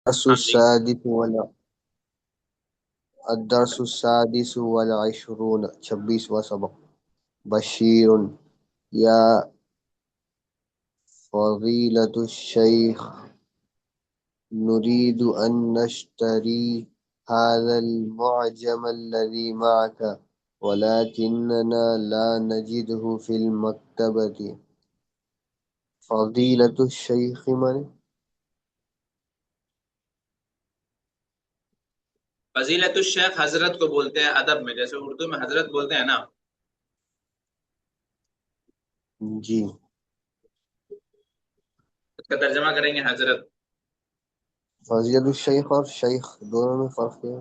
الدرس ہاں جی السادس الدرس السادس والعشرون 26واں سبق بشیر یا فضيلة الشيخ نريد أن نشتري هذا المعجم الذي معك ولكننا لا نجده في المكتبة. فضيلة الشيخ من؟ فضیلت الشیخ حضرت کو بولتے ہیں ادب میں، جیسے اردو میں حضرت بولتے ہیں نا. جی اس کا ترجمہ کریں گے حضرت. فضیلت الشیخ اور شیخ دونوں میں فرق ہے.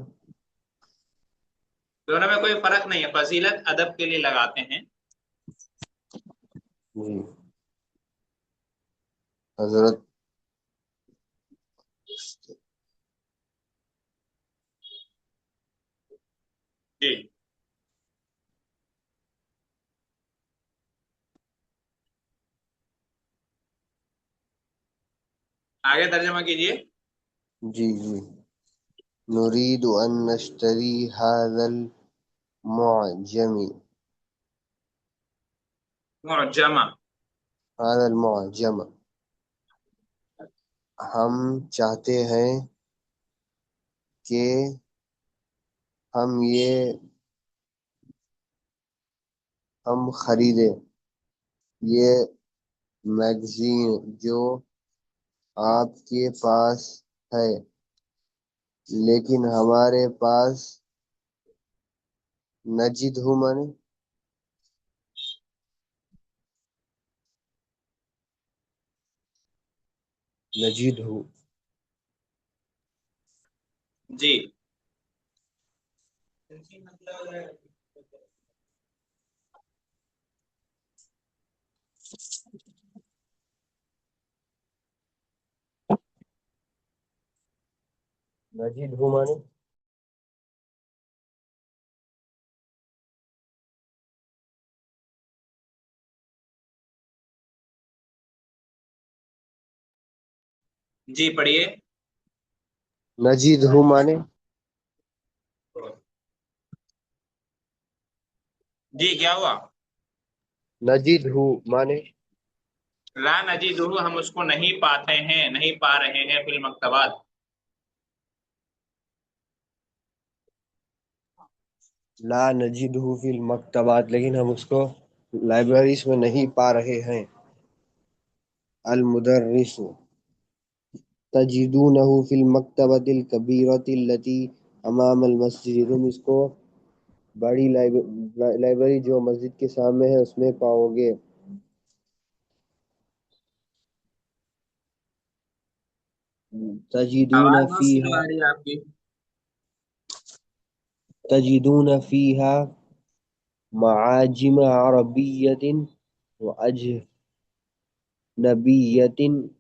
دونوں میں کوئی فرق نہیں ہے، فضیلت ادب کے لیے لگاتے ہیں. جی حضرت جی آگے ترجمہ کیجئے. جی نريد أن نشتري هذا المعجم معجمہ. ہم چاہتے ہیں کہ ہم خریدیں یہ میگزین جو آپ کے پاس ہے، لیکن ہمارے پاس نجد ہو جی نجد ہو مانے جی پڑھیے. نجد ہو مانے جی کیا ہوا؟ نجد ہو مانے لا نجدہ، ہم اس کو نہیں پاتے ہیں، نہیں پا رہے ہیں فی المکتبات. لا نجدہ فی المکتبات، لیکن ہم اس کو لائبریریز میں نہیں پا رہے ہیں. المدرس تجدونہ فی المکتبۃ الکبیرۃ التی امام المسجد، تم اس کو بڑی لائبریری جو مسجد کے سامنے ہے اس میں پاؤ گے. آواز بہت سلو آ رہی ہے آپ کی. تجدون فیہا معاجم عربیۃ وأجنبیۃ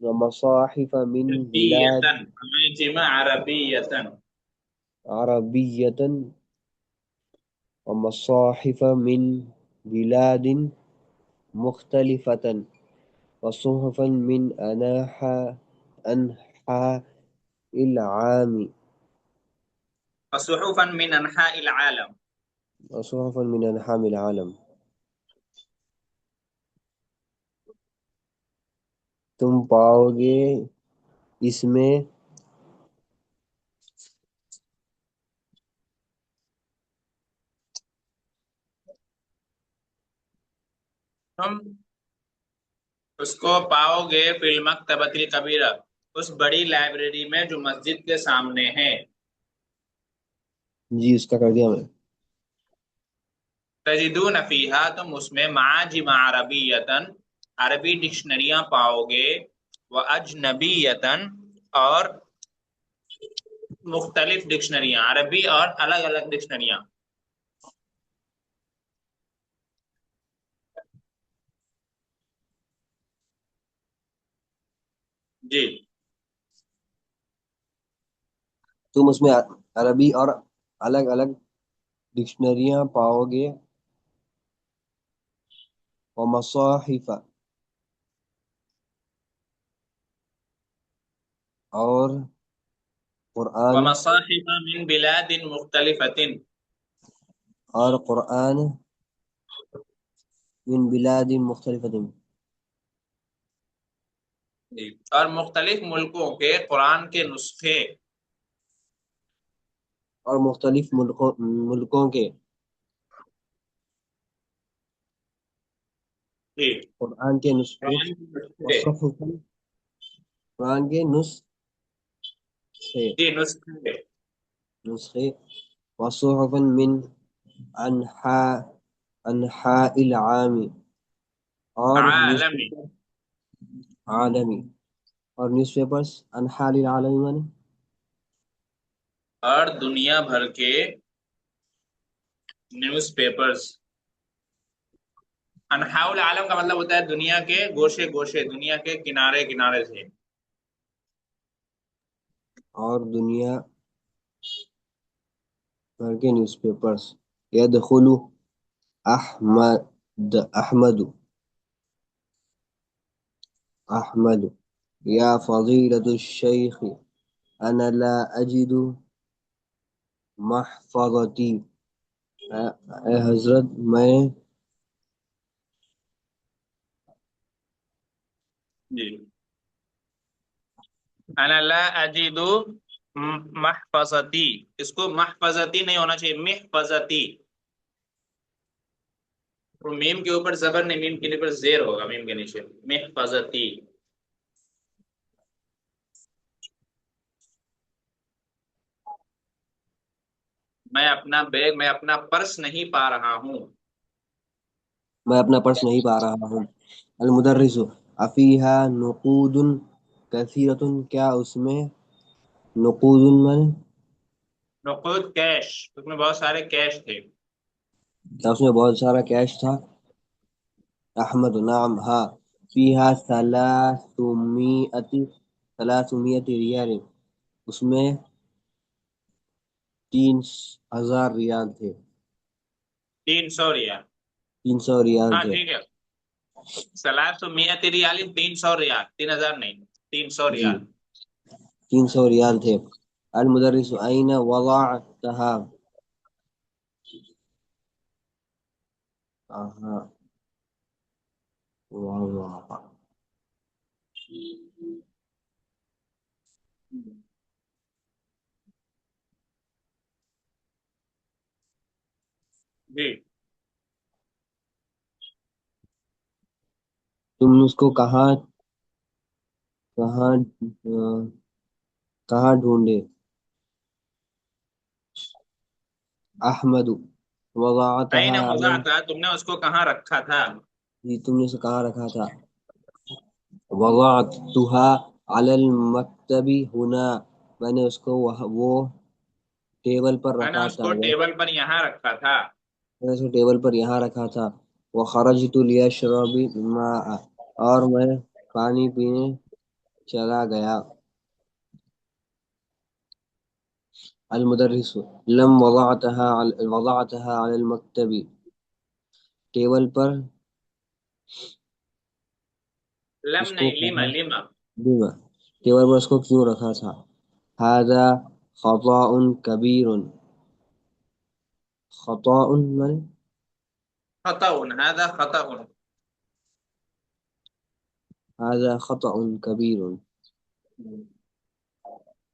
ومصاحف من بلاد عربیتن، معجم عربیتن. عربیۃ ومصاحف من بلاد مختلفۃ وصحفا من أنحاء العام وصحفا من انحاء العالم. وصحفا من أنحاء العالم. تم پاؤ گے اس میں تم اس کو پاؤ گے فی المکتبۃ الکبیرہ، اس بڑی لائبریری میں جو مسجد کے سامنے ہے. جی اس کا کر دیا میں. تجدون فیہا، تم اس میں معاجم عربیتن، عربی ڈکشنریاں پاؤ گے، و اجنبیتن، اور مختلف ڈکشنریاں، عربی اور الگ الگ ڈکشنریاں. جی تم اس میں عربی اور الگ الگ ڈکشنریاں پاؤ گے. ومصاحف، اور قرآن ومصاحف من بلاد مختلفة. اور قرآن من بلاد مختلفة جی، اور مختلف ملکوں کے قرآن کے نسخے. اور مختلف ملکوں کے جی، قرآن کے نسخے قرآن کے نسخے. وصحف قرآن کے جی، نسخے. نسخے وصحف من انحاء العام اور نیوز عالمی. پیپر عالمی اور نیوز پیپرز انحاء العالمی مانے اور دنیا بھر کے نیوز پیپرز. انحاء العالم کا مطلب ہوتا ہے دنیا کے گوشے گوشے، دنیا کے کنارے کنارے سے. اور دنیا بھر کے نیوز پیپرز. يدخل أحمد يا فضيلة الشيخ أنا لا أجد محفظتي. اے حضرت میں جی، انا لا اجد محفظتی. اس کو محفظتی نہیں ہونا چاہیے، محفظتی. وہ میم کے اوپر زبر نہیں، میم کے اوپر زیر ہوگا، میم کے نیچے محفظتی. میں اپنا بیگ، میں اپنا پرس نہیں پا رہا ہوں. میں اپنا پرس نہیں پا رہا ہوں. المدرس افیہا نقود کثیرۃ. کیا اس میں نقود من نقود کیش، اس میں بہت سارے کیش تھے. کیا اس میں بہت سارا کیش تھا. احمد نعم ہاں. فیہا ثلاثمائة ریال. اس میں 3000 ریال تھے. 300 ریال. 300 ریال ہاں تھے. ٹھیک ہے. 300 ریال، 300 ریال، 3000 نہیں، 300 جی ریال. 300 ریال تھے. المدرس أين وضعتها. کہاں وضع جی، تم اس کو کہاں کہاں کہاں ڈھونڈے. احمد این وضعتها على. وضعت، تم نے اس کو کہاں رکھا تھا. جی تم نے اسے کہاں رکھا تھا. وضعتها على المكتب هنا. میں نے اس کو وہ ٹیبل پر میں نے رکھا اس تھا. کو ٹیبل پر یہاں رکھا تھا. میں نے اس کو ٹیبل پر یہاں رکھا تھا. وخرجت لأشرب الماء. اور میں پانی پینے چلا گیا. المدرس لم وضعتها على المكتب. ٹیبل پر لم اس کو نہیں، لما کہاں لما. لما. ٹیبل پر اس کو کیوں رکھا تھا. هذا خطأ كبير. خطأ من خطأ، هذا خطأ. هذا خطأ كبير.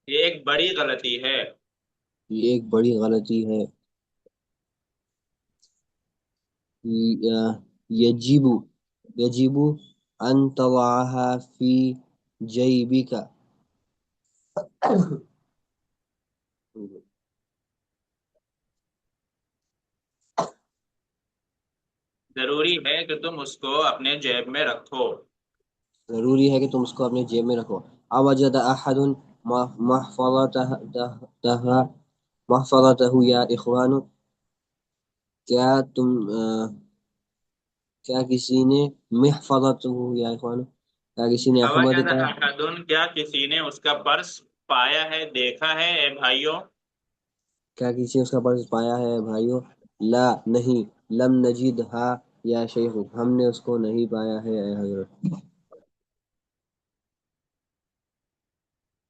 یہ ایک بڑی غلطی ہے. یہ ایک بڑی غلطی ہے. يجب يجب أن تضعها في جيبك. ضروری ہے کہ تم اس کو اپنے جیب میں رکھو. ضروری ہے کہ تم اس کو اپنے جیب میں رکھو. اوجد احد محفظته یا اخوان. کیا تم کیا کسی نے محفظته یا اخوان. کیا کسی نے احمد اوجد کا احد، کیا کسی نے اس کا پرس پایا ہے، دیکھا ہے اے بھائیوں. کیا کسی نے اس کا پرس پایا ہے بھائیوں. لا نہیں. لم نجدها یا شیخ. ہم نے اس کو نہیں پایا ہے اے حضرت.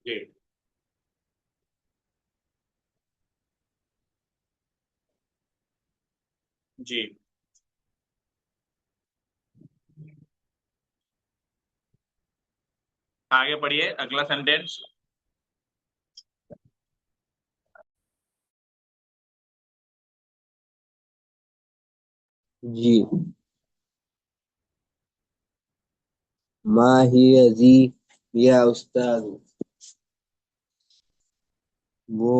جی. جی آگے پڑھیے اگلا سینٹینس. جی. ما ہی ذی یا استاد، وہ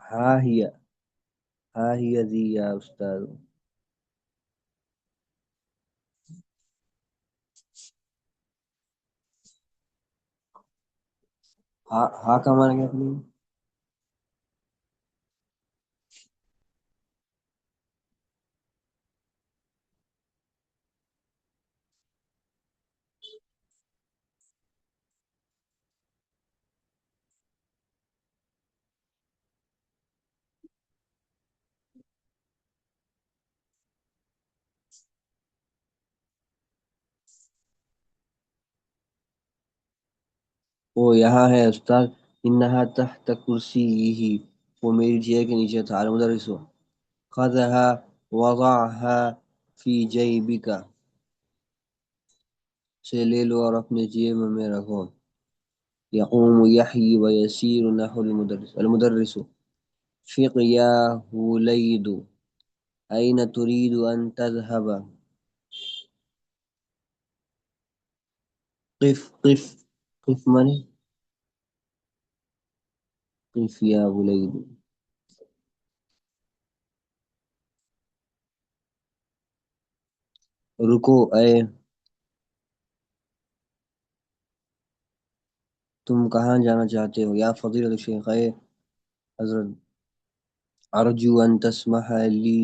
ہا ہی ہا ہی ذی یا استاد. ہا کا معنی کیا اپنی؟ وہ یہاں ہے استاد. انہا تحت کرسی ہی، وہ میری چیئر کے نیچے تھا. المدرس خذها وضعها فی جیبک، سے لے لو اور اپنے جیب میں رکھو. یقوم یحیی ویسیر نحو المدرس. المدرس فق یا ولید، أين تريد أن تذهب؟ قف قف. قف من؟ قف يا وليد. رکو اے، تم کہاں جانا چاہتے ہو؟ یا فضیلۃ الشیخ، اے حضرت. أرجو أن تسمح لي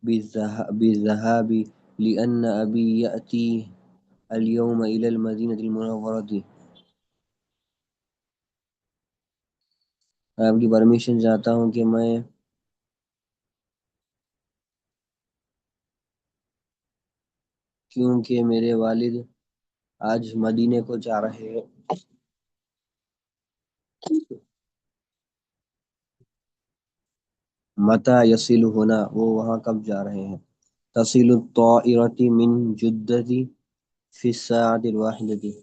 بالذهاب لأن أبي يأتي اليوم إلى المدينة المنورة. میں آپ کی پرمیشن چاہتا ہوں کہ میں، کیونکہ میرے والد آج مدینے کو جا رہے ہیں. متى يصل ہونا، وہ وہاں کب جا رہے ہیں. تصل الطائرة من جدة في الساعة الواحدة.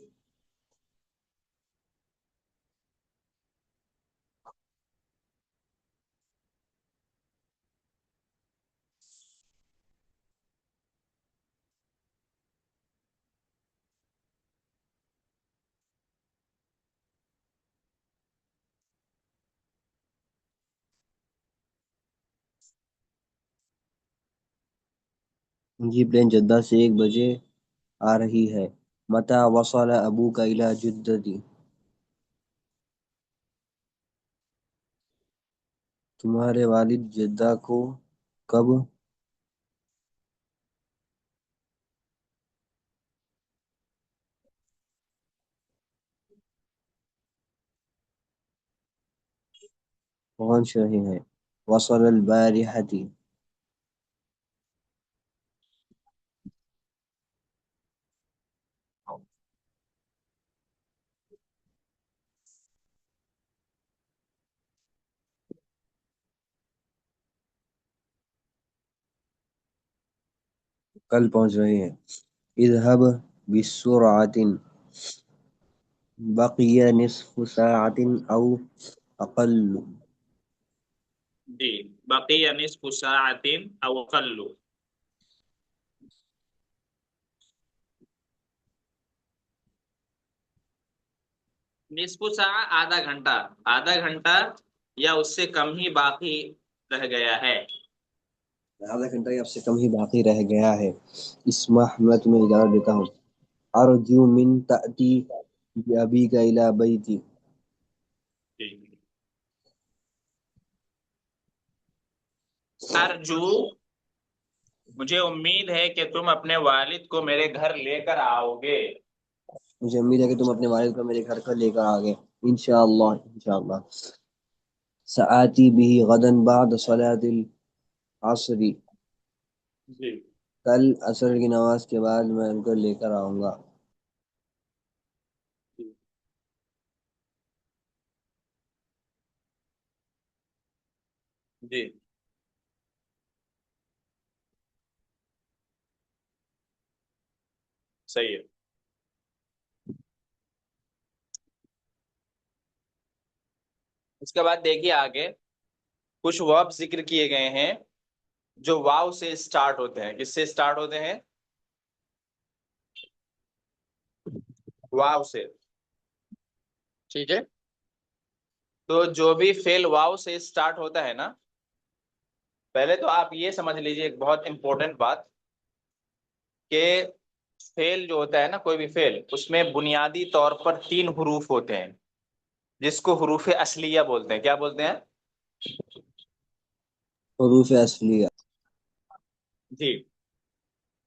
جی پلین جدہ سے 1 بجے آ رہی ہے. متى وصل أبوك إلى جدة، تمہارے والد جدہ کو کب پہنچ رہے ہیں. وصل البارحة، کل پہنچ رہے ہیں. اذهب بسرعة، بقي نصف ساعة أو أقل. جی بقی نصف ساعت او اقل. نصف ساعة آدھا گھنٹہ، آدھا گھنٹہ یا اس سے کم ہی باقی رہ گیا ہے. آدھا گھنٹہ یا اس سے کم ہی باقی رہ گیا ہے. اسمح، میں تمہیں اجازت دیتا ہوں. ارجو من تأتی بأبیک إلى بیتی. جی ارجو، مجھے امید ہے کہ تم اپنے والد کو میرے گھر لے کر آؤ گے. مجھے امید ہے کہ تم اپنے والد کو میرے گھر پر لے کر آگے. انشاءاللہ انشاءاللہ. سآتی به غدا بعد صلاة العصر، جی کل عصر کی نماز کے بعد میں ان کو لے کر آؤں گا. جی جی صحیح ہے. اس کے بعد دیکھیے آگے کچھ ورب ذکر کیے گئے ہیں جو واو سے اسٹارٹ ہوتے ہیں. کس سے اسٹارٹ ہوتے ہیں؟ واو سے. ٹھیک ہے. تو جو بھی فعل واو سے اسٹارٹ ہوتا ہے نا، پہلے تو آپ یہ سمجھ لیجئے ایک بہت امپورٹنٹ بات کہ فعل جو ہوتا ہے نا، کوئی بھی فعل، اس میں بنیادی طور پر 3 حروف ہوتے ہیں جس کو حروف اصلیہ بولتے ہیں. کیا بولتے ہیں؟ حروف اصلیہ. جی.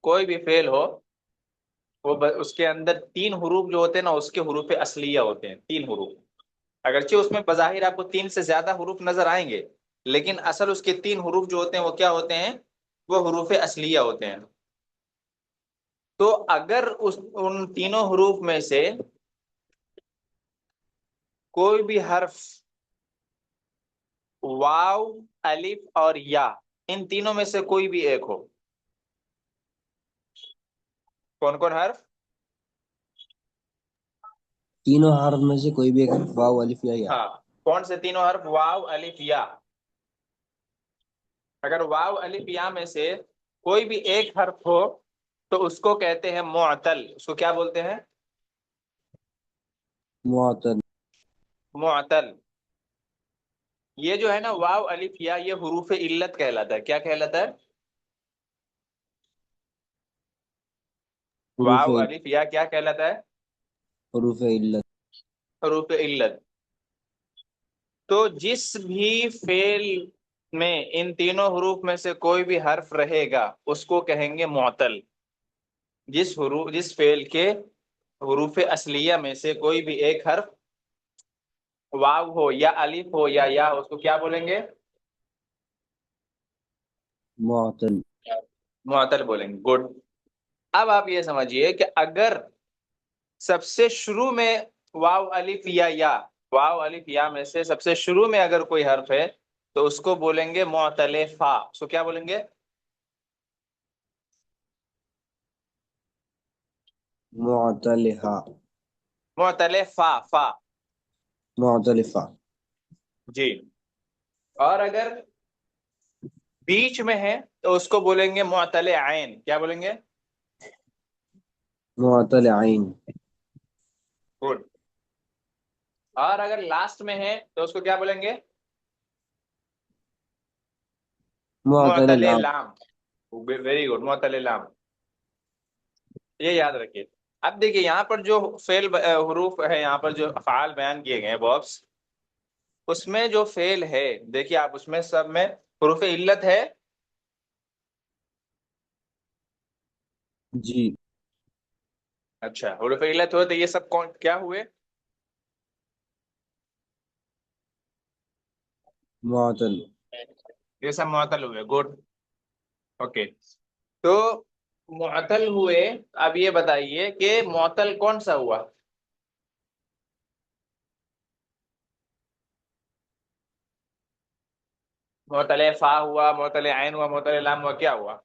کوئی بھی فعل ہو، وہ اس کے اندر 3 حروف جو ہوتے ہیں نا، اس کے حروف اصلیہ ہوتے ہیں. 3 حروف. اگرچہ اس میں بظاہر آپ کو 3 سے زیادہ حروف نظر آئیں گے، لیکن اصل اس کے 3 حروف جو ہوتے ہیں وہ کیا ہوتے ہیں؟ وہ حروف اصلیہ ہوتے ہیں. تو اگر ان تینوں حروف میں سے کوئی بھی حرف واو، الف اور یا، ان تینوں میں سے کوئی بھی ایک ہو. کون کون حرف؟ تینوں حرف میں سے کوئی بھی ایک حرف، واو الف یا یا. ہاں. کون سے تینوں حرف؟ واو، الف، یا. اگر واو، الف، یا میں سے کوئی بھی ایک حرف ہو تو اس کو کہتے ہیں معتل. اس کو کیا بولتے ہیں؟ معتل. معتل. یہ جو ہے نا واو، الف، یا، یہ حروف علت کہلاتا ہے. کیا کہلاتا ہے؟ حروف واو، الف، یا کیا کہلاتا ہے؟ حروف علت. حروف علت. تو جس بھی فعل میں ان تینوں حروف میں سے کوئی بھی حرف رہے گا اس کو کہیں گے معتل. جس فعل کے حروف اصلیہ میں سے کوئی بھی ایک حرف واو ہو یا الف ہو یا ہو، اس کو کیا بولیں گے؟ معتل. معتل بولیں گے. گڈ. اب آپ یہ سمجھیے کہ اگر سب سے شروع میں واو، الف یا واو، الف، یا میں سے سب سے شروع میں اگر کوئی حرف ہے تو اس کو بولیں گے معتل فا. اس کو کیا بولیں گے؟ معتلہا. معتل فا. معتلفہ. جی. اور اگر بیچ میں ہے تو اس کو بولیں گے معتل عین. کیا بولیں گے؟ معتل عین. گڈ. اور اگر لاسٹ میں ہے تو اس کو کیا بولیں گے؟ معتل معتل لام. لام. Very good. معتل لام. یہ یاد رکھیے. اب دیکھیے یہاں پر جو فعل حروف ہے، یہاں پر جو افعال بیان کیے گئے ہیں باکس، اس میں جو فعل ہے دیکھیے آپ، اس میں سب میں حروف علت ہے. جی. اچھا، حروف علت ہوئے تو یہ سب کون کیا ہوئے؟ معتل. یہ سب معطل ہوئے. گڈ. اوکے. تو معطل ہوئے. اب یہ بتائیے کہ معطل کون سا ہوا؟ معطل فا ہوا، معطل عین ہوا، معطل لام ہوا، کیا ہوا؟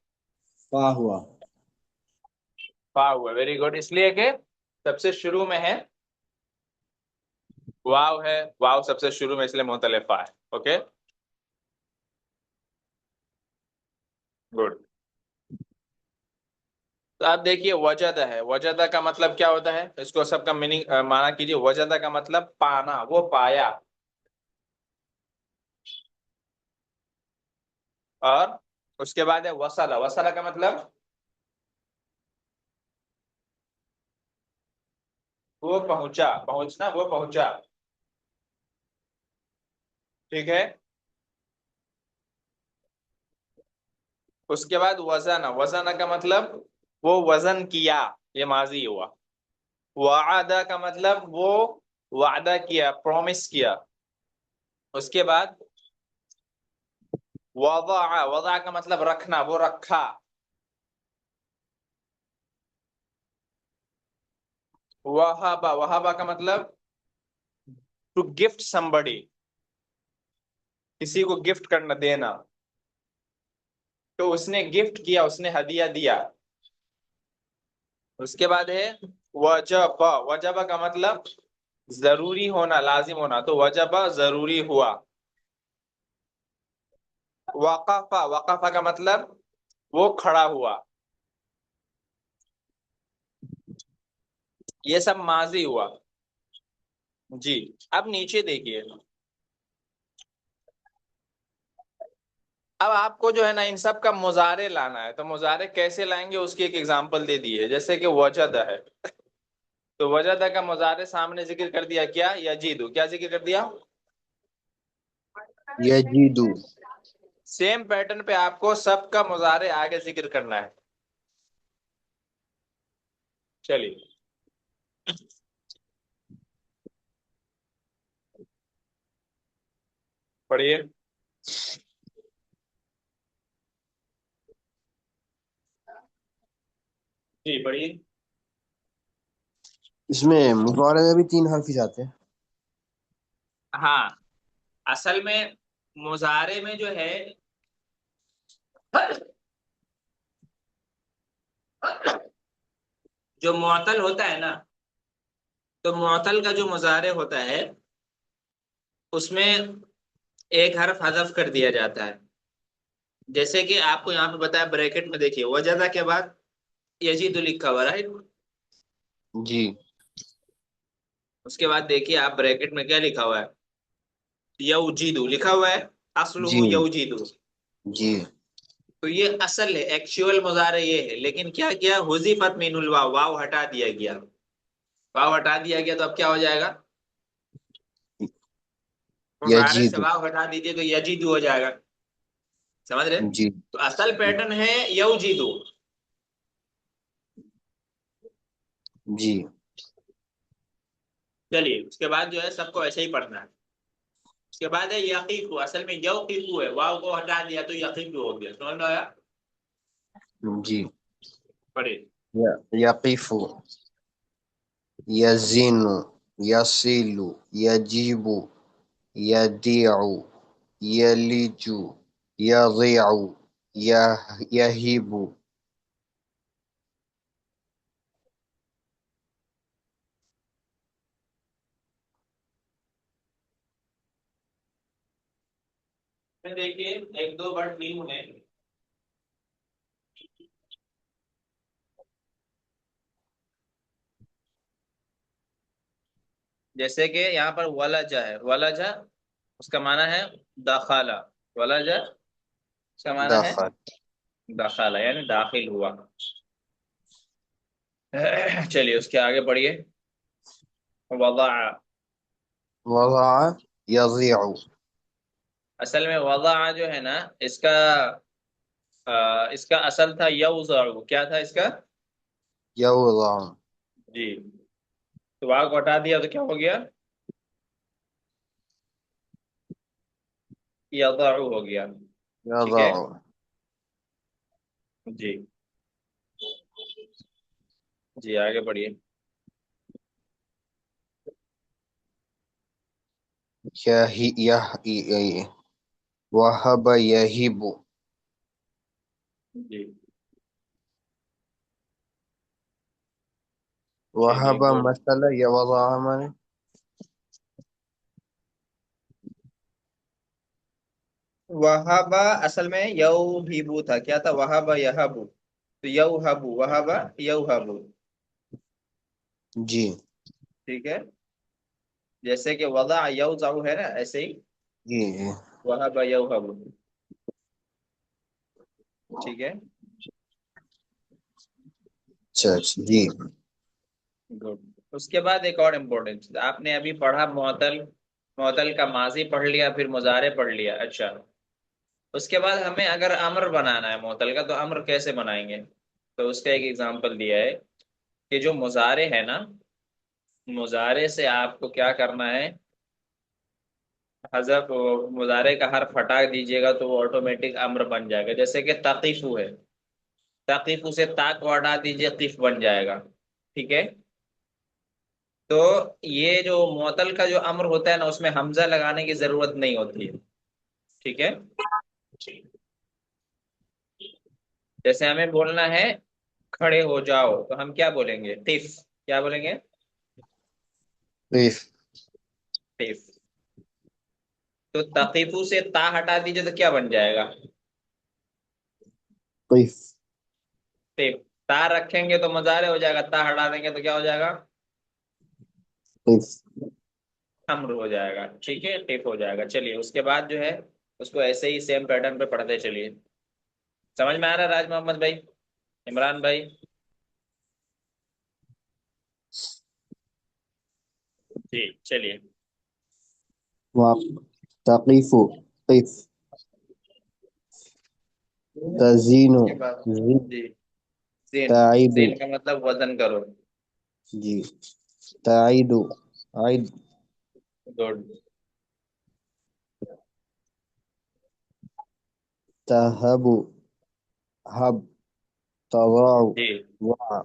فا ہوا. فا ہوا. Very good. اس لیے کہ سب سے شروع میں ہے واو ہے، واو سب سے شروع میں، اس لیے معطل فا ہے. اوکے. گڈ. تو آپ دیکھیے وجدہ ہے. وجدہ کا مطلب کیا ہوتا ہے؟ اس کو سب کا میننگ مانا کیجیے. وجدہ کا مطلب پانا، وہ پایا. اور اس کے بعد ہے وصلہ. وصلہ کا مطلب وہ پہنچا. پہنچنا، وہ پہنچا. ٹھیک ہے. اس کے بعد وزن. وزن کا مطلب وہ وزن کیا، یہ ماضی ہوا. وعدہ کا مطلب وہ وعدہ کیا، پرومس کیا. اس کے بعد وضع. وضع کا مطلب رکھنا، وہ رکھا. وہابا. وہابا کا مطلب ٹو گفٹ somebody. کسی کو گفٹ کرنا دینا، تو اس نے گفٹ کیا، اس نے ہدیہ دیا. اس کے بعد ہے وجب. وجب کا مطلب ضروری ہونا، لازم ہونا، تو وجب ضروری ہوا. وقف. وقف کا مطلب وہ کھڑا ہوا. یہ سب ماضی ہوا. جی اب نیچے دیکھیے. اب آپ کو جو ہے نا ان سب کا مضارع لانا ہے، تو مضارع کیسے لائیں گے اس کی ایک ایگزامپل دے دی ہے. جیسے کہ وجد ہے، تو وجد کا مضارع سامنے ذکر کر دیا کیا؟ یجیدو. کیا ذکر کر دیا؟ یجیدو. سیم پیٹرن پہ آپ کو سب کا مضارع آگے ذکر کرنا ہے. چلیے پڑھیے. جی پڑھیے. اس میں مضارع میں بھی 3 حرف ہی جاتے ہیں. ہاں اصل میں مضارع میں جو ہے جو معطل ہوتا ہے نا، تو معطل کا جو مضارع ہوتا ہے اس میں ایک حرف حذف کر دیا جاتا ہے. جیسے کہ آپ کو یہاں پہ بتایا بریکٹ میں، دیکھیے وجدہ کے بعد یجید لکھا ہوا رائٹ. جی. اس کے بعد دیکھیے آپ بریکٹ میں کیا لکھا ہوا ہے؟ یوجیدو لکھا ہوا ہے. اصلہ جی. یوجیدو. جی. تو یہ اصل ہے، ایکچوئل مضارع یہ ہے، لیکن کیا کیا؟ حذفت من الواو، واو ہٹا دیا گیا. واو ہٹا دیا گیا تو اب کیا ہو جائے گا؟ مضارع سے یجیدو. واو ہٹا دیجیے تو یجیدو ہو جائے گا. سمجھ رہے؟ جی. تو اصل پیٹرن ہے یوجیدو. جی. چلیے اس کے بعد جو ہے سب کو ایسے ہی پڑھنا ہے. اس کے بعد ہے یقیفو. اصل میں یوقیفو ہے، واو کو ہٹا دیا تو یقیفو ہو گیا. سمجھ میں آیا؟ جی. پڑھیے. یقف. یزین. یصیل. یجیب. یدیع. یلج. یضیع. یہیب. دیکھیے ایک دو ورڈ نیو ہے. جیسے کہ یہاں پر ولجا ہے. ولجا اس کا معنی ہے داخلہ. ولجا اس کا معنی ہے دخل. داخلہ، یعنی داخل ہوا. چلیے اس کے آگے پڑھیے. وضع. وضع. یضیع. اصل میں وضع جو ہے نا اس کا اصل تھا یوضع. کیا تھا اس کا؟ یوضع. جی. تو واو کو ہٹا دیا تو کیا ہو گیا؟ یضع ہو گیا. ٹھیک ہے. یضع. جی. جی آگے بڑھیے. وہب. یہیب. جی چلیے وہب گڈ. مثلا یا وضع ہمارے. وہابا اصل میں یوہیبو تھا. کیا تھا؟ وہابا یہابو. تو یوہبو. وہابا یوہبو. جی. ٹھیک ہے. جیسے کہ وضع یوضع ہے نا، ایسے ہی جی. جی. وہابا یوہبو. ٹھیک ہے. اچھا اچھا. جی. گڈ. اس کے بعد ایک اور امپورٹنٹ چیز آپ نے ابھی پڑھا، معطل. معطل کا ماضی پڑھ لیا، پھر مضارع پڑھ لیا. اچھا اس کے بعد ہمیں اگر امر بنانا ہے معطل کا، تو امر کیسے بنائیں گے؟ تو اس کا ایک ایگزامپل دیا ہے کہ جو مضارع ہے نا، مضارع سے آپ کو کیا کرنا ہے؟ حذف. مضارع کا حرف ہٹا دیجیے گا تو وہ آٹومیٹک امر بن جائے گا. جیسے کہ تقیفو ہے، تقیفو سے تا کو ہٹا دیجیے، قف بن جائے گا. ٹھیک ہے. تو یہ جو معطل کا جو امر ہوتا ہے نا، اس میں حمزہ لگانے کی ضرورت نہیں ہوتی ہے. ٹھیک ہے. جیسے ہمیں بولنا ہے کھڑے ہو جاؤ، تو ہم کیا بولیں گے؟ قف. کیا بولیں گے؟ قف. قف. تو تقیفو سے تا ہٹا دیجئے تو کیا بن جائے گا؟ قف. قف. تا رکھیں گے تو مضارع ہو جائے گا، تا ہٹا دیں گے تو کیا ہو جائے گا؟ قف. امر ہو جائے گا. ٹھیک ہے، قف ہو جائے گا. چلیے اس کے بعد جو ہے اس کو ایسے ہی سیم پیٹرن پہ پڑھتے چلیے. سمجھ میں آ رہا ہے راج محمد بھائی، عمران بھائی؟ جی چلیے. تقف. قف. تزین. اس کے بعد زین. جی زین. تعیب. زین کا مطلب وزن کرو. جی. تعید. عید. گڈ. تہب. حب. تضع. جی وع.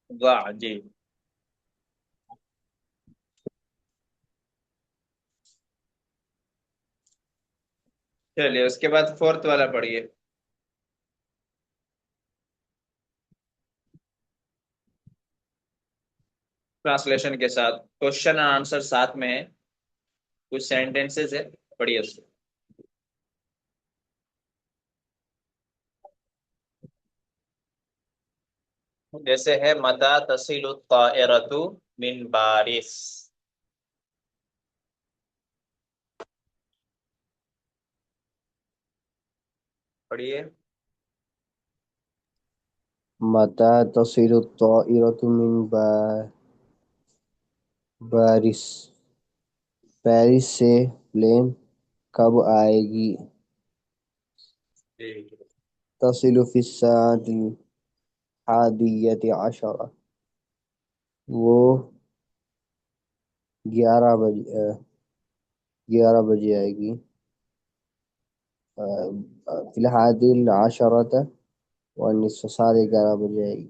واہ. جی چلیے اس کے بعد فورتھ والا پڑھیے ٹرانسلیشن کے ساتھ. کوشچن اور آنسر ساتھ میں ہے، کچھ سینٹینسز ہے، پڑھیے اس کو. جیسے ہے متی تصل الطائرۃ من بارس. پڑھیے. متى تصل الطائرة من باريس. پیرس سے پلین کب آئے گی؟ جی تصل في الساعة 11:10. وہ 11 بجے آئے گی. في 11:10 11:30 آئے گی.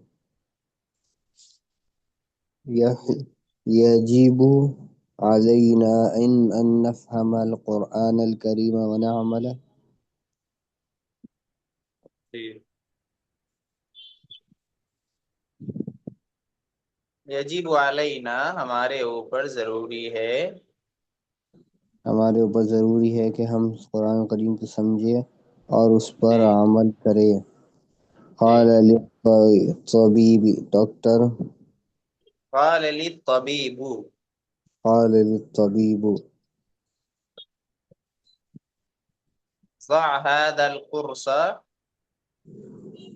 يجب علينا أن نفهم القرآن الكريم ونعمل. جی. یجب علینا ہمارے اوپر ضروری ہے. ہمارے اوپر ضروری ہے کہ ہم قرآن کریم کو سمجھیں اور اس پر جی عمل کریں. جی. قال للطبيب. ڈاکٹر. قال للطبیب. قال للطبيب. ضع هذا القرص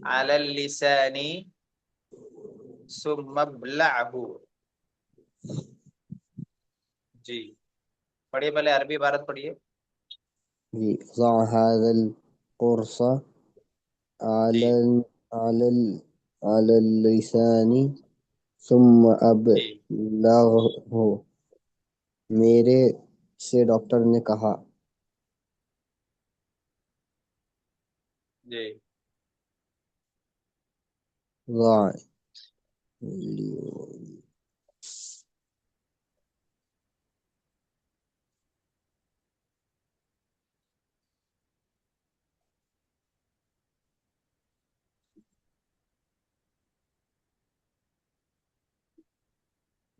على اللسان ثم ابلعه. جی پڑھیے، پہلے عربی عبارت پڑھیے. ضع هذا القرص جی على على اللسان ثم جی أبلغه. میرے سے ڈاکٹر نے کہا. جی. ضع.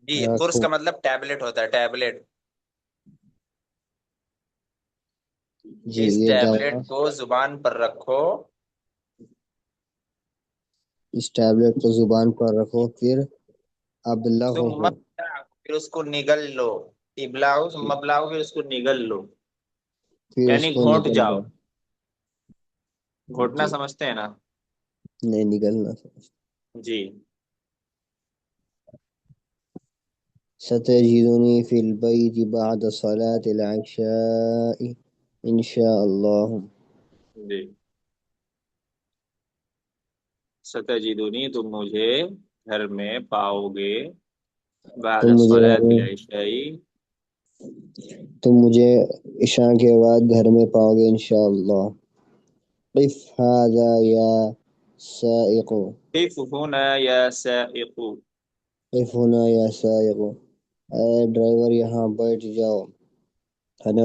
جی قرص رکھو. کا مطلب ٹیبلٹ ہوتا ہے، ٹیبلٹ. جی اس یہ ٹیبلٹ دوا. کو زبان پر رکھو. اس ٹیبلٹ کو زبان پر رکھو پھر ابلغ ثم ہو. ابلعه، پھر اس کو نگل لو. ابلاؤ ثم ابلاؤ، پھر اس کو نگل لو، پھر اس یعنی کو گھونٹ نگل جاؤ. لو. گھوٹنا جی سمجھتے ہیں نا؟ نہیں نگلنا. جی. ستجدني في البيت بعد صلاة العشاء إن شاء الله. جی. ستجدنی تم مجھے گھر میں پاؤ گے، بعد تم مجھے گھر الصلاة میں العشاء. تم مجھے عشاء کے بعد گھر میں پاؤ گے انشاءاللہ. قف هذا يا سائق. قف هنا یا سائق. قف هنا يا سائق. اے ڈرائیور یہاں بیٹھ جاؤ. أنا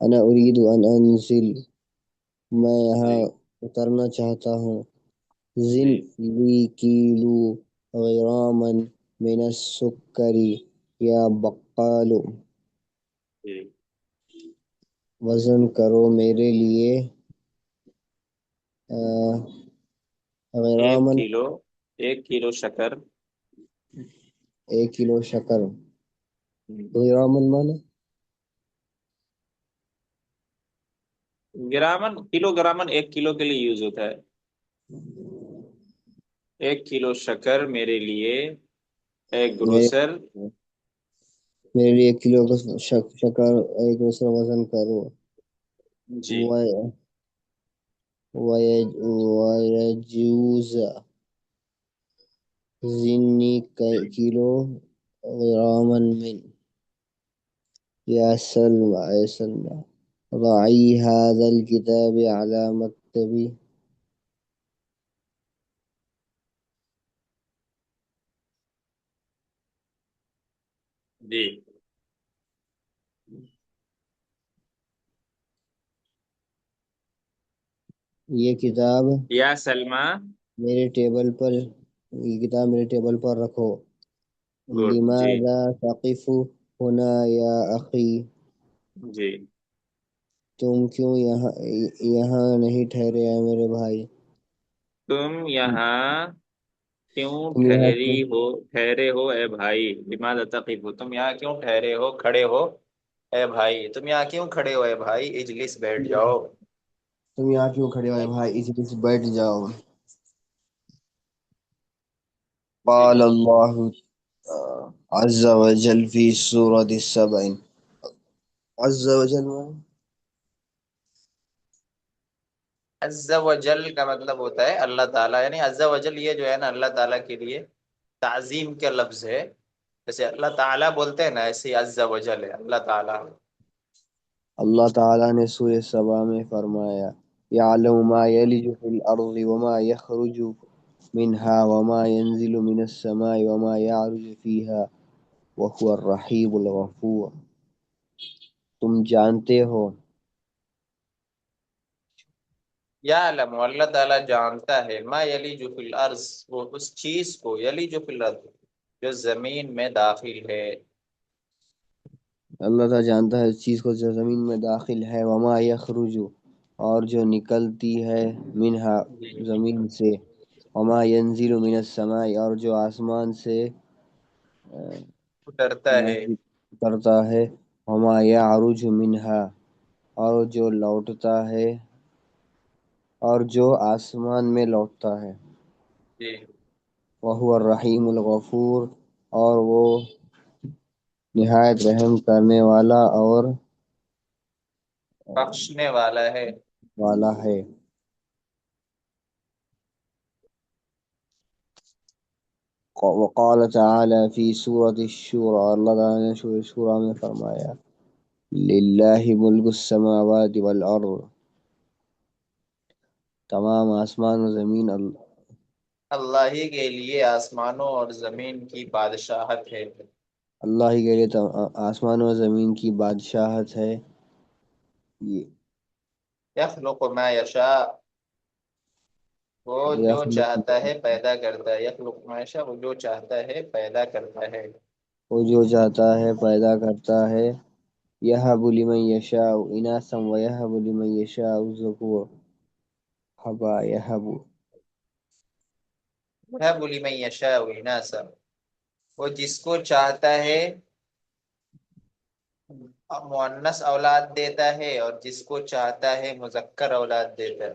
أنا أريد أن أنزل میں یہاں جی اترنا چاہتا ہوں زن جی لی کیلو غراما من السکر یا بقال جی وزن کرو میرے لیے ایک غراما کلو 1 کلو شکر۔ 1 کلو شکر غراما مانا گرامن کلو گرامن 1 کلو کے لیے یوز ہوتا ہے۔ 1 کلو شکر میرے لیے، اے میرے گروسر۔ میرے لیے 1 کلو کا شکر ایک دوسرا وزن کرو جی ويجوز زني كيلو غراما من يا سلمى ضعي هذا الكتاب على مكتبي جی یہ کتاب یا سلمہ۔ میرے ٹیبل پر یہ کتاب میرے ٹیبل پر رکھو گڈ جی لماذا تقف هنا يا أخي جی تم کیوں یہاں نہیں ٹھہرے ہیں میرے بھائی تم یہاں کیوں تم یہاں کیوں ٹھہرے ہو اے بھائی؟ لماذا تقف، تم یہاں کیوں ٹھہرے ہو، کھڑے ہو اے بھائی؟ تم یہاں کیوں کھڑے ہو اے بھائی؟ اجلس، بیٹھ جاؤ۔ تم یہاں کیوں کھڑے ہوئے بھائی اجلس بیٹھ جاؤ جی قال الله عز وجل في سورة السبع عز وجل عز و جل کا مطلب ہوتا ہے اللہ تعالیٰ، یعنی عز و جل یہ جو ہے نا اللہ تعالیٰ کے لیے تعظیم کا لفظ ہے۔ جیسے اللہ تعالیٰ بولتے ہیں نا، ایسے ہی عز و جل ہے اللہ تعالیٰ۔ اللہ تعالیٰ نے سورہ سبا میں فرمایا يعلم ما يلج في الأرض وما يخرج منها وما ينزل من السماء وما يعرج فيها وهو الرحيم الغفور تم جانتے ہو یا علم، اللہ تعالیٰ جانتا ہے، ما یلیج فی الارض، وہ اس چیز کو، یلیج فی الارض جو زمین میں داخل ہے۔ اللہ تعالیٰ جانتا ہے اس چیز کو جو زمین میں داخل ہے وما یخرج اور جو نکلتی ہے منہا جی زمین سے وما ينزل من السماء اور جو آسمان سے اترتا ہے۔ نازل کرتا ہے وما يعرج منها اور جو لوٹتا ہے اور جو آسمان میں لوٹتا ہے جی وهو الرحیم الغفور اور وہ نہایت رحم کرنے والا اور بخشنے والا ہے۔ والا ہے وقال تعالی فی سورة الشورى اللہ تعالی نے سورة شورى میں فرمایا للہ ملک السماوات والارض تمام آسمان و زمین اللہ ہی کے لیے آسمانوں اور زمین کی بادشاہت ہے۔ اللہ ہی کے لیے آسمان و زمین کی بادشاہت ہے یہ یخلق ما یشاء، وہ جو چاہتا ہے پیدا کرتا ہے۔ یخلق ما یشاء، وہ جو چاہتا ہے پیدا کرتا ہے۔ وہ جو چاہتا ہے پیدا کرتا ہے یہب لمن یشاء اناثا ویہب لمن یشاء الذکور حبا یہب یہب لمن یشاء اناثا، وہ جس کو چاہتا ہے مؤنث اولاد دیتا ہے اور جس کو چاہتا ہے مذکر اولاد دیتا ہے۔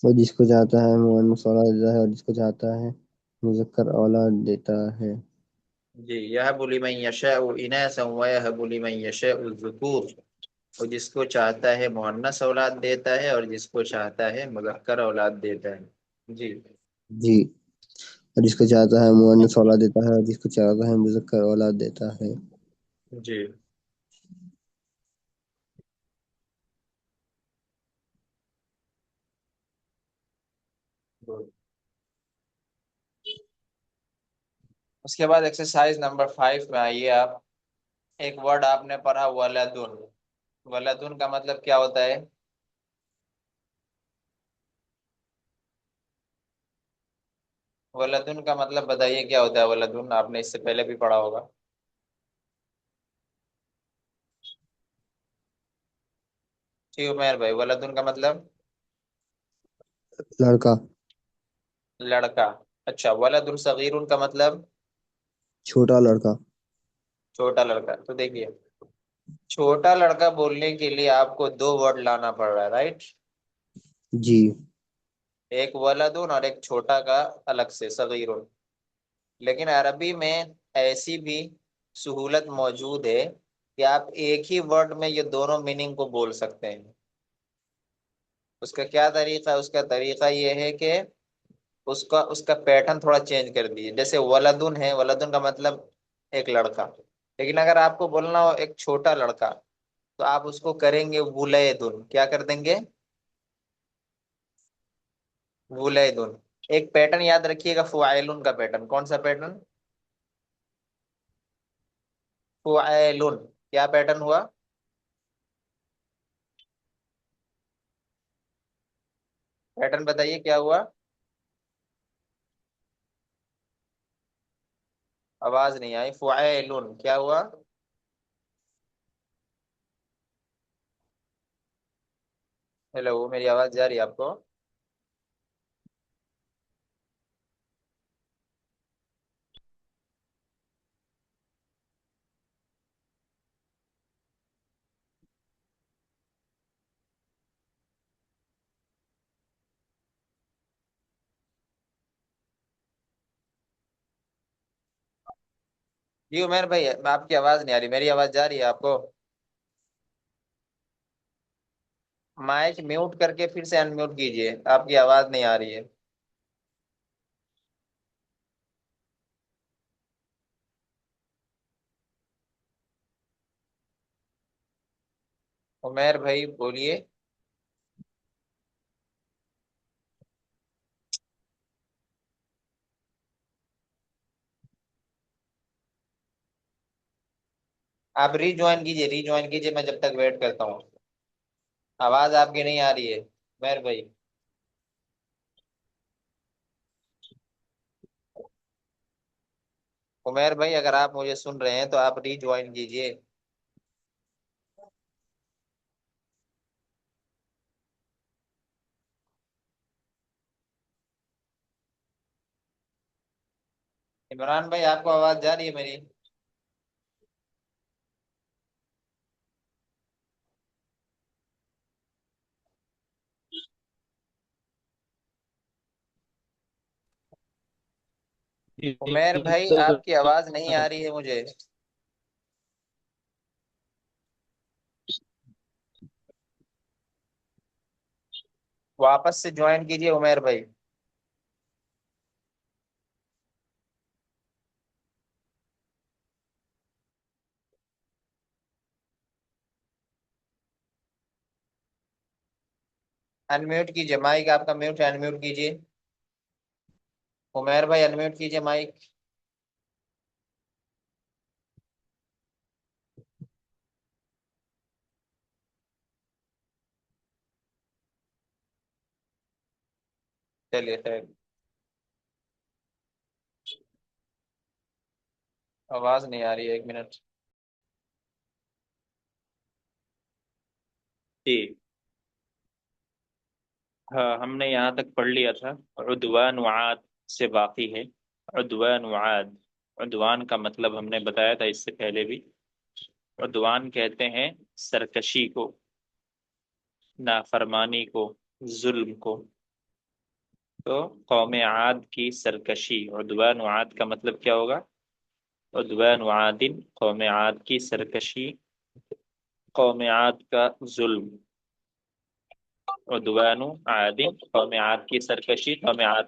وہ جس کو چاہتا ہے مؤنث اولاد دیتا ہے اور جس کو چاہتا ہے مذکر اولاد دیتا ہے جی یہب لمن یشاء اناثا ویہب لمن یشاء الذکور، وہ جس کو چاہتا ہے مؤنث اولاد دیتا ہے اور جس کو چاہتا ہے مذکر اولاد دیتا ہے۔ جی جی اور جس کو چاہتا ہے مؤنث اولاد دیتا ہے اور جس کو چاہتا ہے مذکر اولاد دیتا ہے جی اس کے بعد ایکسرسائز نمبر 5 میں آئیے آپ. ایک ورڈ آپ نے پڑھا ولدن. ولدن کا مطلب کیا ہوتا ہے؟ ولدن کا مطلب بتائیے کیا ہوتا ہے ولدن؟ آپ نے اس سے پہلے بھی پڑھا ہوگا. جی عمیر بھائی، ولدن کا مطلب لڑکا. لڑکا. اچھا، ولد صغیر کا مطلب چھوٹا لڑکا. چھوٹا لڑکا. تو دیکھیے، چھوٹا لڑکا بولنے کے لیے آپ کو دو ورڈ لانا پڑ رہا ہے، رائٹ؟ جی. ایک ولدن اور ایک چھوٹا کا الگ سے صغیر. لیکن عربی میں ایسی بھی سہولت موجود ہے کہ آپ ایک ہی ورڈ میں یہ دونوں میننگ کو بول سکتے ہیں. اس کا کیا طریقہ ہے؟ اس کا طریقہ یہ ہے کہ اس کا پیٹرن تھوڑا چینج کر دیجیے. جیسے ولدن ہے، ولدن کا مطلب ایک لڑکا. لیکن اگر آپ کو بولنا ہو ایک چھوٹا لڑکا، تو آپ اس کو کریں گے ولیدن. کیا کر دیں گے؟ ولیدن. ایک پیٹرن یاد رکھیے گا، فعیلن کا پیٹرن. کون سا پیٹرن؟ فعیلن. کیا پیٹرن ہوا؟ پیٹرن بتائیے کیا ہوا. آواز نہیں آئی. فعیلن کیا ہوا؟ ہیلو، میری آواز جا رہی ہے آپ کو؟ جی عمیر بھائی، آپ کی آواز نہیں آ رہی. میری آواز جا رہی ہے آپ کو؟ مائک میوٹ کر کے پھر سے ان میوٹ کیجیے، آپ کی آواز نہیں آ رہی ہے. عمیر بھائی بولیے. آپ ری جوائن کیجیے، ری جوائن کیجیے. میں جب تک ویٹ کرتا ہوں. آواز آپ کی نہیں آ رہی ہے عمیر بھائی. عمیر بھائی اگر آپ مجھے سن رہے ہیں تو آپ ری جوائن کیجیے. عمران بھائی آپ کو آواز جا رہی ہے میری؟ عمیر بھائی آپ کی آواز نہیں آ رہی ہے مجھے. واپس سے جوائن کیجیے عمیر بھائی. انمیوٹ کیجیے مائک، آپ کا میوٹ ہے، انمیوٹ کیجیے. عمیر بھائی انمیوٹ کیجیے مائک. چلیے خیر. آواز نہیں آ رہی ہے، ایک منٹ. جی ہاں، ہم نے یہاں تک پڑھ لیا تھا. عدوان وعاد سے باقی ہے. عدوان وعاد. عدوان کا مطلب ہم نے بتایا تھا اس سے پہلے بھی. عدوان کہتے ہیں سرکشی کو، نافرمانی کو، ظلم کو. تو قوم عاد کی سرکشی، عدوان وعاد کا مطلب کیا ہوگا؟ عدوان وعاد، قوم عاد کی سرکشی، قوم عاد کا ظلم. عدوان عاد، قوم عاد کی سرکشی، قوم عاد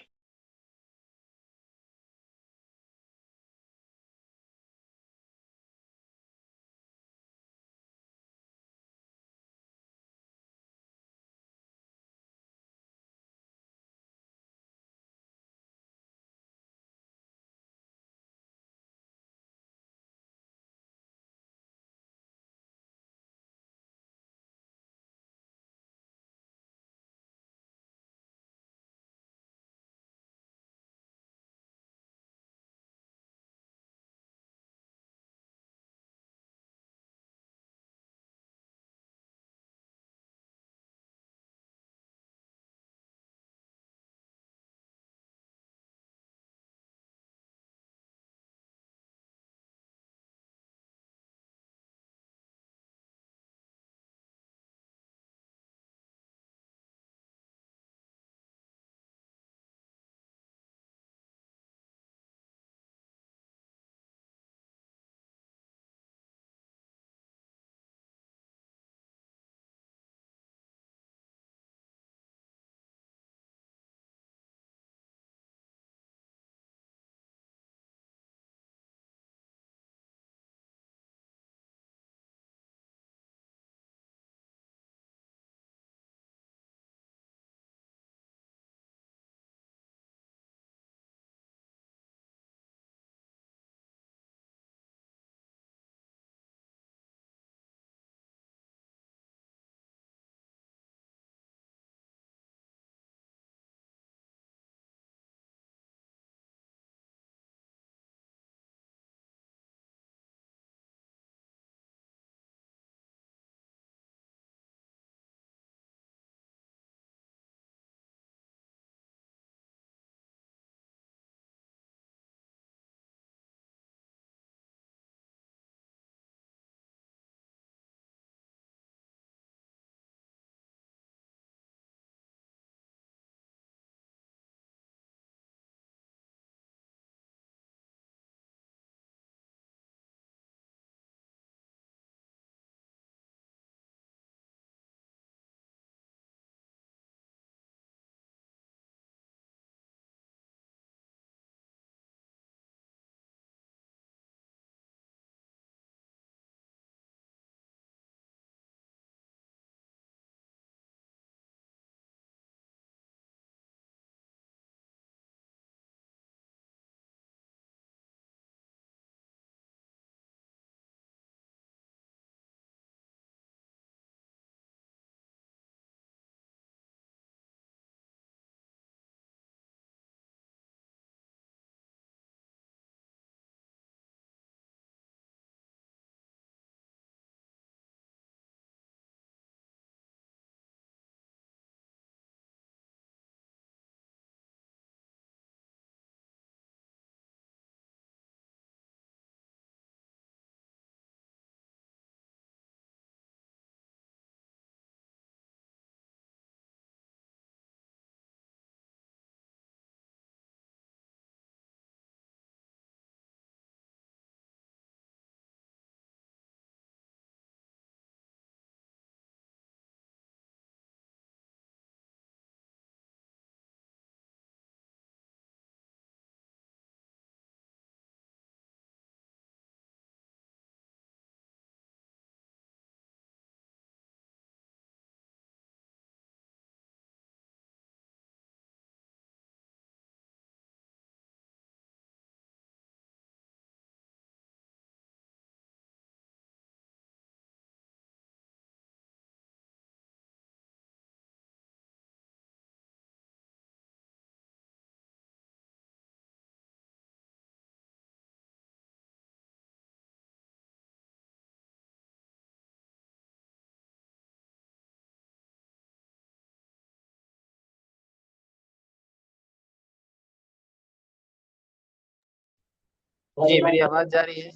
جی میری آواز جا رہی ہے؟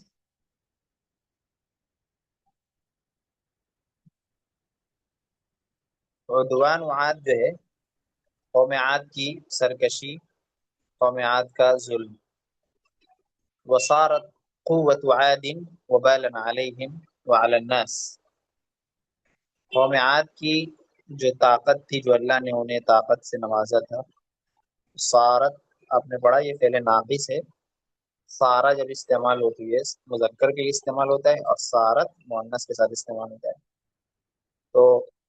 عدوان عاد جو ہے قوم عاد کی سرکشی، قوم عاد کا ظلم. وصارت قوة عاد وبالا عليهم وعلى الناس. قوم عاد کی جو طاقت تھی، جو اللہ نے انہیں طاقت سے نوازا تھا، سارت، آپ نے پڑھا یہ فعل ناقص ہے. سارا جب استعمال ہوتی ہے مذکر کے لیے استعمال ہوتا ہے، اور سارت مؤنث کے ساتھ استعمال ہوتا ہے. تو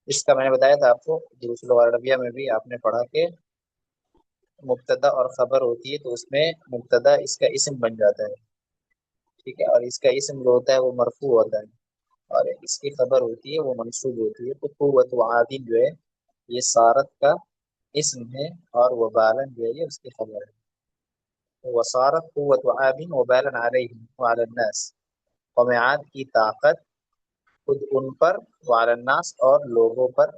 اس کا میں نے بتایا تھا آپ کو، دوسرے لغت عربیہ میں بھی آپ نے پڑھا کہ مبتدا اور خبر ہوتی ہے تو اس میں مبتدا اس کا اسم بن جاتا ہے، ٹھیک ہے، اور اس کا اسم جو ہوتا ہے وہ مرفوع ہوتا ہے، اور اس کی خبر ہوتی ہے وہ منصوب ہوتی ہے. تو قوت عادل جو ہے یہ سارت کا اسم ہے، اور وبالن جو ہے یہ اس کی خبر ہے. وصارت قوت عاد وبالا علیہم وعلی الناس. قوم عاد کی طاقت خود ان پر، وعلی الناس اور لوگوں پر،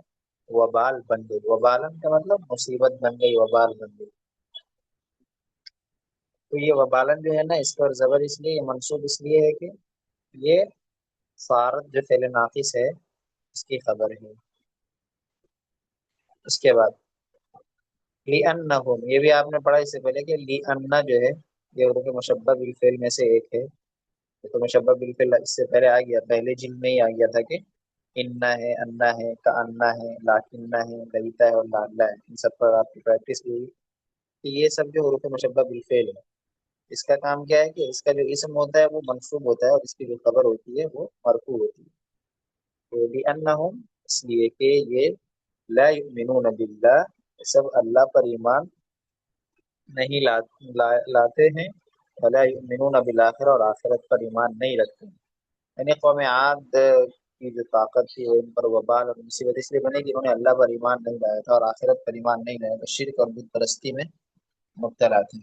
وبال بن گئی. وبالن کا مطلب مصیبت بن گئی، وبال بن گئی. تو یہ وبالن جو ہے نا، اس پر زبر اس لیے، یہ منصوب اس لیے ہے کہ یہ سارت جو فعل ناقص ہے اس کی خبر ہے. اس کے بعد لِأَنَّهُمْ، یہ بھی آپ نے پڑھا اس سے پہلے کہ لِأَنَّ جو ہے یہ اردو کے مشبہ بالفعل میں سے ایک ہے. تو مشبہ بالفعل اس سے پہلے آ گیا، پہلے جلد میں ہی آ گیا تھا کہ انّا ہے، انّا ہے، کأنّا ہے، لاکنّا ہے، لیتا ہے اور لعلہ ہے. ان سب پر آپ کی پریکٹس بھی ہوئی کہ یہ سب جو حروف مشبہ بالفعل ہے، اس کا کام کیا ہے کہ اس کا جو اسم ہوتا ہے وہ منصوب ہوتا ہے، اور اس کی جو خبر ہوتی ہے وہ مرفوع ہوتی ہے. تو لِأَنَّهُمْ اس لیے کہ یہ لا یؤمنون باللہ، سب اللہ پر ایمان نہیں لاتے ہیں، ولا یؤمنون بالآخرہ، اور آخرت پر ایمان نہیں رکھتے ہیں. یعنی قوم عاد کی جو طاقت تھی وہ ان پر وبال اور مصیبت اس لیے بنے کہ انہوں نے اللہ پر ایمان نہیں لایا تھا، اور آخرت پر ایمان نہیں لایا تھا، شرک اور بت پرستی میں مبتلا تھے.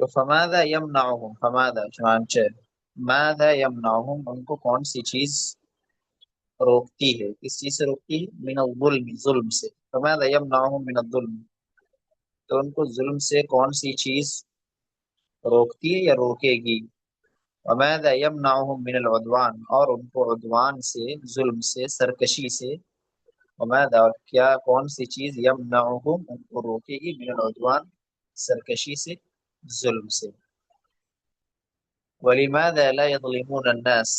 تو فماذا یمنعهم، فماذا چنانچہ، ماذا یمنعهم ان کو کون سی چیز روکتی ہے، کس چیز سے روکتی ہے، من الظلم، ظلم سے. فماذا یمنعهم من الظلم، تو ان کو ظلم سے کون سی چیز روکتی ہے یا روکے گی. وماذا یمنعهم من العدوان، اور ان کو عدوان سے، ظلم سے، سرکشی سے. وماذا، اور کیا کون سی چیز، یمنعهم ان کو روکے گی، من العدوان سرکشی سے، ظلم سے. ولماذا لا یظلمون الناس،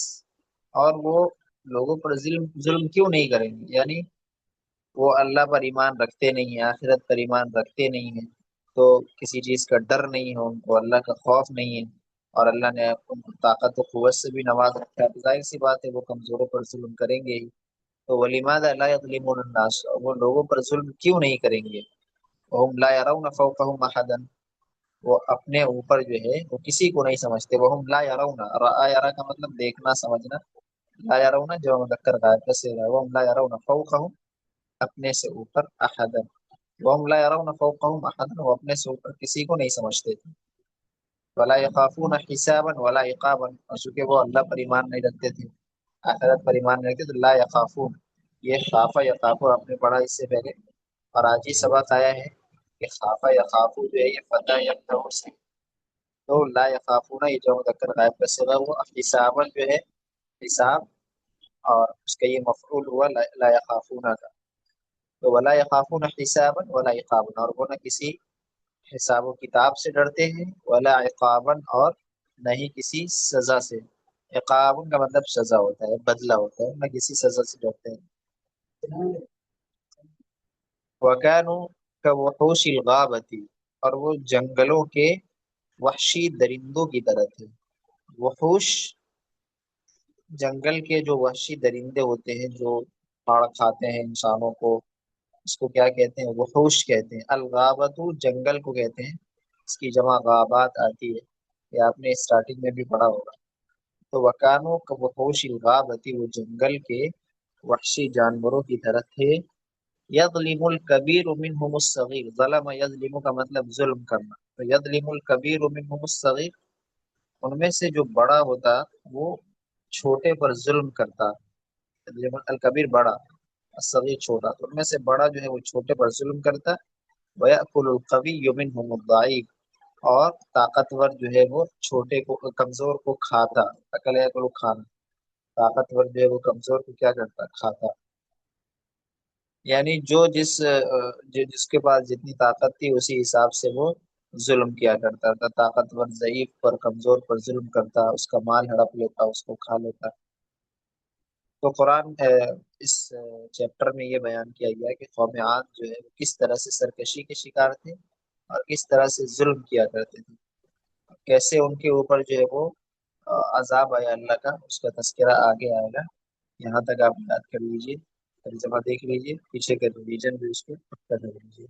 اور وہ لوگوں پر ظلم کیوں نہیں کریں گے، یعنی وہ اللہ پر ایمان رکھتے نہیں ہیں، آخرت پر ایمان رکھتے نہیں ہیں، تو کسی چیز کا ڈر نہیں ہے ان کو، اللہ کا خوف نہیں ہے، اور اللہ نے ان کو طاقت و قوت سے بھی نواز رکھا ہے، تو ظاہر سی بات ہے وہ کمزوروں پر ظلم کریں گے ہی. تو ولماذا لا یظلمون الناس، وہ لوگوں پر ظلم کیوں نہیں کریں گے. وهم لا يرون فوقهم احدا، وہ اپنے اوپر جو ہے وہ کسی کو نہیں سمجھتے. وهم لا يرون، رأى یرا کا مطلب دیکھنا سمجھنا، لا يرون جو مذکر غائب کا صیغہ ہے. وهم لا يرون فوقهم اپنے سے اوپر، احدا، وهم لا يرون فوقهم احدا وہ اپنے سے اوپر کسی کو نہیں سمجھتے تھے. ولا يخافون حسابا ولا عقابا، اور چونکہ وہ اللہ پر ایمان نہیں رکھتے تھے، آخرت پر ایمان نہیں رکھتے، تو لا يخافون، یہ خافا یخافو آپ نے پڑھا اس سے پہلے، اور آج ہی سبق آیا ہے کہ خافا یخافو جو ہے یہ فتح یفتح سے. تو لا یخافون یہ جو مذکر غائب کا صیغہ وہ حسابا جو ہے حساب، اور اس کا یہ مفعول ہوا لا یخافون کا. تو ولا یخافون حسابا ولا عقابا، اور وہ نہ کسی حساب و کتاب سے ڈرتے ہیں، ولا عقابا اور نہ ہی کسی سزا سے. عقاب کا مطلب سزا ہوتا ہے، بدلہ ہوتا ہے، نہ کسی سزا سے ڈرتے ہیں. وَكَانُوا كَوُحُوشِ الْغَابَةِ، اور وہ جنگلوں کے وحشی درندوں کی طرح تھے. وحوش جنگل کے جو وحشی درندے ہوتے ہیں جو پھاڑ کھاتے ہیں انسانوں کو، اس کو کیا کہتے ہیں، وحوش کہتے ہیں. الغابت جنگل کو کہتے ہیں، اس کی جمع غابات آتی ہے، یہ آپ نے اسٹارٹنگ میں بھی پڑھا ہوگا. تو وکانو وحوش الغابتی وہ جنگل کے وحشی جانوروں کی طرح تھے. یظلم الکبیر منہم الصغیر، ظلم یظلم کا مطلب ظلم کرنا، تو یظلم الکبیر منہم الصغیر ان میں سے جو بڑا ہوتا وہ چھوٹے پر ظلم کرتا. یظلم الکبیر بڑا، الصغیر چھوٹا، تو ان میں سے بڑا جو ہے وہ چھوٹے پر ظلم کرتا. وَيَأْكُلُ الْقَوِيُّ مِنْهُمُ الضَّعِيفُ، اور طاقتور جو ہے وہ چھوٹے کو کمزور کو کھاتا، اکلے کو کھانا، طاقتور جو ہے وہ کمزور کو کیا کرتا، کھاتا۔ یعنی جس کے پاس جتنی طاقت تھی اسی حساب سے وہ ظلم کیا کرتا تھا، طاقتور ضعیف پر کمزور پر ظلم کرتا، اس کا مال ہڑپ لیتا، اس کو کھا لیتا۔ تو قرآن اس چیپٹر میں یہ بیان کیا گیا ہے کہ قوم عاد جو ہے وہ کس طرح سے سرکشی کے شکار تھے اور کس طرح سے ظلم کیا کرتے تھے، کیسے ان کے اوپر جو ہے وہ عذاب آیا اللہ کا، اس کا تذکرہ آگے آئے گا۔ یہاں تک آپ یاد کر لیجئے، ترجمہ دیکھ لیجئے، پیچھے کا ریویژن بھی اس کو کر لیجئے۔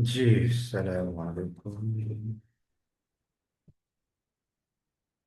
جی السلام علیکم.